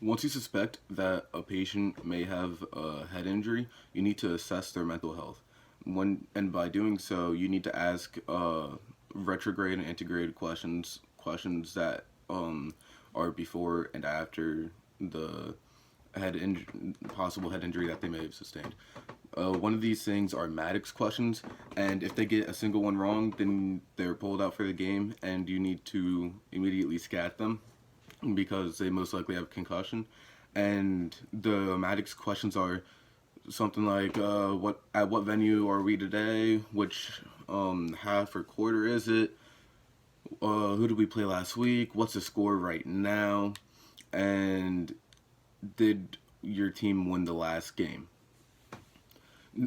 Once you suspect that a patient may have a head injury, you need to assess their mental health. And by doing so, you need to ask retrograde and integrated questions that are before and after the possible head injury that they may have sustained. One of these things are Maddox questions, and if they get a single one wrong, then they're pulled out for the game, and you need to immediately scat them because they most likely have concussion. And the Maddox questions are something like, "What at what venue are we today? Which half or quarter is it? Who did we play last week? What's the score right now? And did your team win the last game?"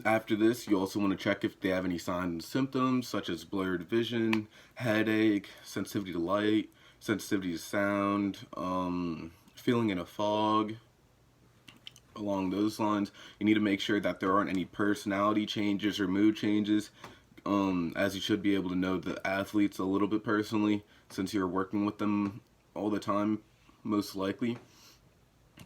After this, you also want to check if they have any signs and symptoms such as blurred vision, headache, sensitivity to light, sensitivity to sound, feeling in a fog. Along those lines, you need to make sure that there aren't any personality changes or mood changes, as you should be able to know the athletes a little bit personally since you're working with them all the time, most likely.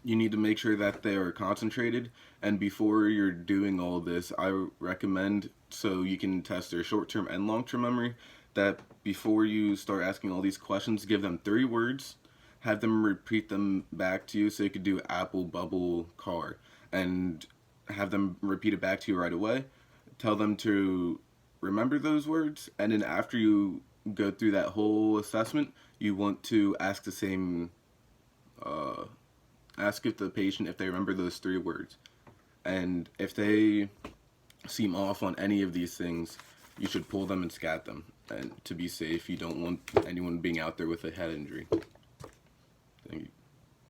You need to make sure that they are concentrated, and before you're doing all this, I recommend, so you can test their short-term and long-term memory, that before you start asking all these questions, give them 3 words, have them repeat them back to you, so you could do apple, bubble, car, and have them repeat it back to you right away. Tell them to remember those words, and then after you go through that whole assessment, you want to ask the same ask if the patient if they remember those 3 words. And if they seem off on any of these things, you should pull them and scat them. And to be safe, you don't want anyone being out there with a head injury.